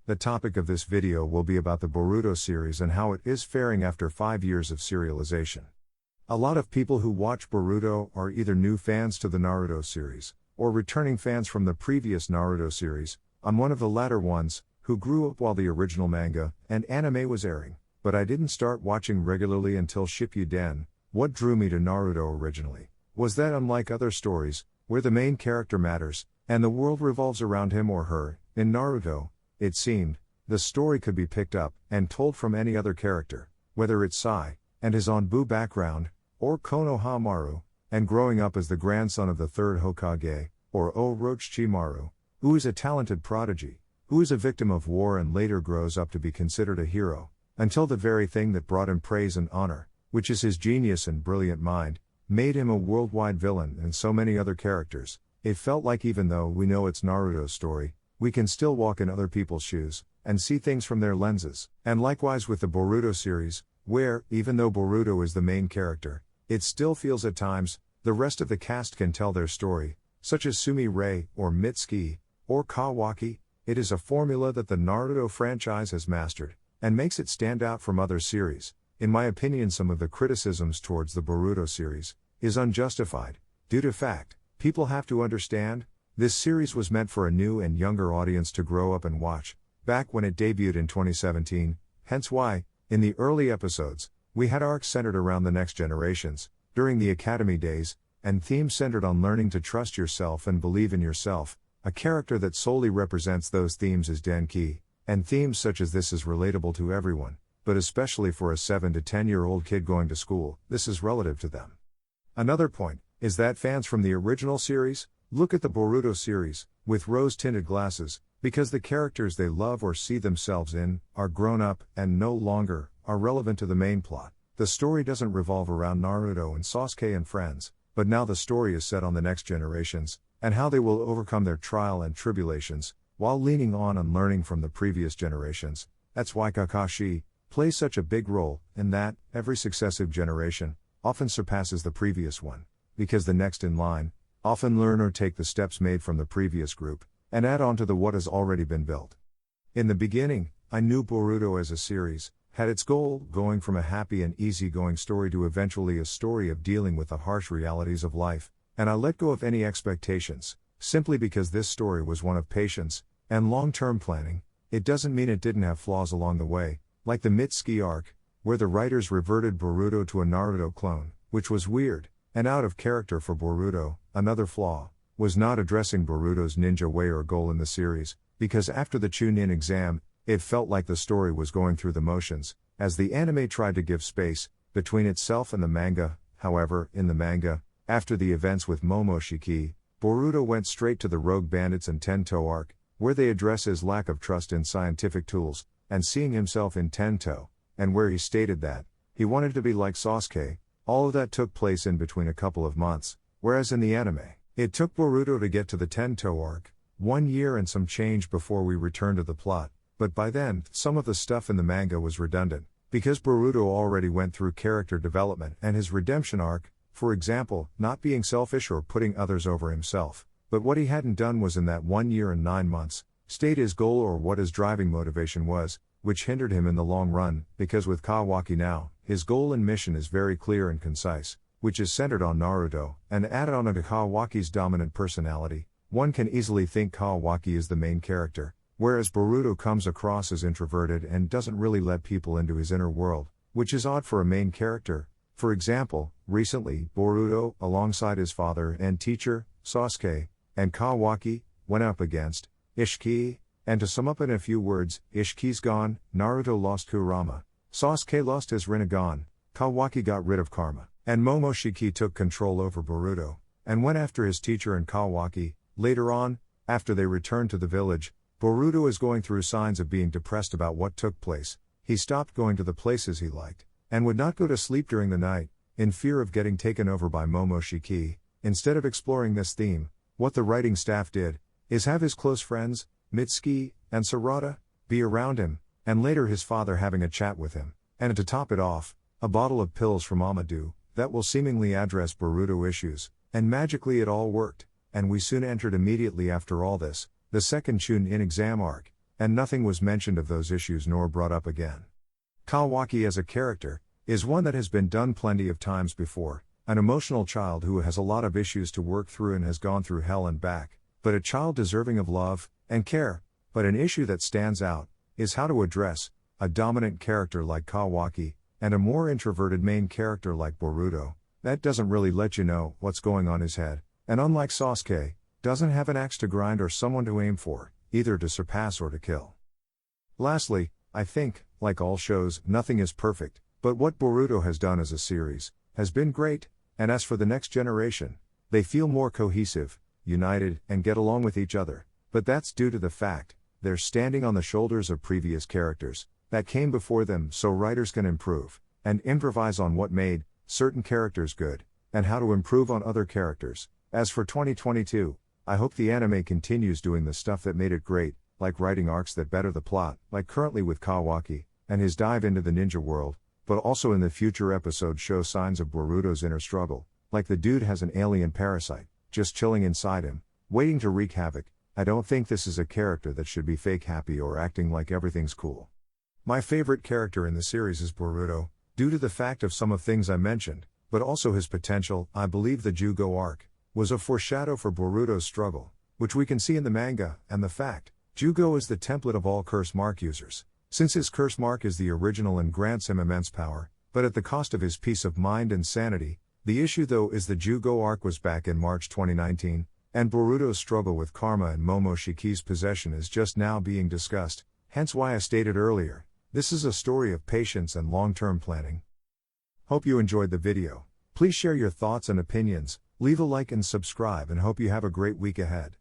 The topic of this video will be about the Boruto series and how it is faring after 5 years of serialization. A lot of people who watch Boruto are either new fans to the Naruto series, or returning fans from the previous Naruto series. I'm one of the latter ones, who grew up while the original manga and anime was airing, but I didn't start watching regularly until Shippuden. What drew me to Naruto originally was that, unlike other stories, where the main character matters, and the world revolves around him or her, in Naruto, it seemed, the story could be picked up and told from any other character, whether it's Sai, and his Anbu background, or Konohamaru, and growing up as the grandson of the third Hokage, or Orochimaru, who is a talented prodigy, who is a victim of war and later grows up to be considered a hero, until the very thing that brought him praise and honor, which is his genius and brilliant mind, made him a worldwide villain, and so many other characters. It felt like even though we know it's Naruto's story, we can still walk in other people's shoes, and see things from their lenses. And likewise with the Boruto series, where, even though Boruto is the main character, it still feels at times, the rest of the cast can tell their story, such as Sumi-Rei, or Mitsuki, or Kawaki. It is a formula that the Naruto franchise has mastered, and makes it stand out from other series. In my opinion, some of the criticisms towards the Boruto series is unjustified, due to fact. People have to understand, this series was meant for a new and younger audience to grow up and watch, back when it debuted in 2017, hence why, in the early episodes, we had arcs centered around the next generations, during the academy days, and themes centered on learning to trust yourself and believe in yourself. A character that solely represents those themes is Denki, and themes such as this is relatable to everyone, but especially for a 7 to 10-year-old kid going to school, this is relative to them. Another point is that fans from the original series look at the Boruto series with rose-tinted glasses, because the characters they love or see themselves in are grown up and no longer are relevant to the main plot. The story doesn't revolve around Naruto and Sasuke and friends, but now the story is set on the next generations, and how they will overcome their trial and tribulations, while leaning on and learning from the previous generations. That's why Kakashi plays such a big role, in that, every successive generation often surpasses the previous one, because the next in line often learn or take the steps made from the previous group, and add on to what has already been built. In the beginning, I knew Boruto as a series had its goal going from a happy and easygoing story to eventually a story of dealing with the harsh realities of life, and I let go of any expectations, simply because this story was one of patience and long-term planning. It doesn't mean it didn't have flaws along the way, like the Mitsuki arc, where the writers reverted Boruto to a Naruto clone, which was weird and out of character for Boruto. Another flaw was not addressing Boruto's ninja way or goal in the series, because after the Chunin exam, it felt like the story was going through the motions, as the anime tried to give space between itself and the manga. However, in the manga, after the events with Momoshiki, Boruto went straight to the Rogue Bandits and Tento arc, where they address his lack of trust in scientific tools, and seeing himself in Tento, and where he stated that he wanted to be like Sasuke. All of that took place in between a couple of months, whereas in the anime, it took Boruto to get to the Tento arc 1 year and some change before we returned to the plot, but by then, some of the stuff in the manga was redundant, because Boruto already went through character development and his redemption arc, for example, not being selfish or putting others over himself, but what he hadn't done was in that 1 year and 9 months, state his goal or what his driving motivation was, which hindered him in the long run, because with Kawaki now, his goal and mission is very clear and concise, which is centered on Naruto, and added on to Kawaki's dominant personality. One can easily think Kawaki is the main character, whereas Boruto comes across as introverted and doesn't really let people into his inner world, which is odd for a main character. For example, recently, Boruto, alongside his father and teacher, Sasuke, and Kawaki, went up against Ishiki, and to sum up in a few words, Ishiki's gone, Naruto lost Kurama, Sasuke lost his Rinnegan, Kawaki got rid of karma, and Momoshiki took control over Boruto, and went after his teacher and Kawaki. Later on, after they returned to the village, Boruto is going through signs of being depressed about what took place. He stopped going to the places he liked, and would not go to sleep during the night, in fear of getting taken over by Momoshiki. Instead of exploring this theme, what the writing staff did is have his close friends, Mitsuki and Sarada, be around him, and later his father having a chat with him, and to top it off, a bottle of pills from Amado that will seemingly address Boruto issues, and magically it all worked, and we soon entered immediately after all this, the second Chunin exam arc, and nothing was mentioned of those issues nor brought up again. Kawaki as a character is one that has been done plenty of times before, an emotional child who has a lot of issues to work through and has gone through hell and back, but a child deserving of love and care. But an issue that stands out is how to address a dominant character like Kawaki and a more introverted main character like Boruto that doesn't really let you know what's going on in his head, and unlike Sasuke, doesn't have an axe to grind or someone to aim for, either to surpass or to kill. Lastly, I think, like all shows, nothing is perfect, but what Boruto has done as a series has been great, and as for the next generation, they feel more cohesive, united, and get along with each other, but that's due to the fact they're standing on the shoulders of previous characters that came before them, so writers can improve and improvise on what made certain characters good, and how to improve on other characters. As for 2022, I hope the anime continues doing the stuff that made it great, like writing arcs that better the plot, like currently with Kawaki and his dive into the ninja world, but also in the future episodes show signs of Boruto's inner struggle, like the dude has an alien parasite just chilling inside him, waiting to wreak havoc. I don't think this is a character that should be fake happy or acting like everything's cool. My favorite character in the series is Boruto, due to the fact of some of things I mentioned, but also his potential. I believe the Jugo arc was a foreshadow for Boruto's struggle, which we can see in the manga, and the fact Jugo is the template of all curse mark users, since his curse mark is the original and grants him immense power, but at the cost of his peace of mind and sanity. The issue though is the Jugo arc was back in March 2019, and Boruto's struggle with karma and Momoshiki's possession is just now being discussed, hence why I stated earlier, this is a story of patience and long-term planning. Hope you enjoyed the video. Please share your thoughts and opinions, leave a like and subscribe, and hope you have a great week ahead.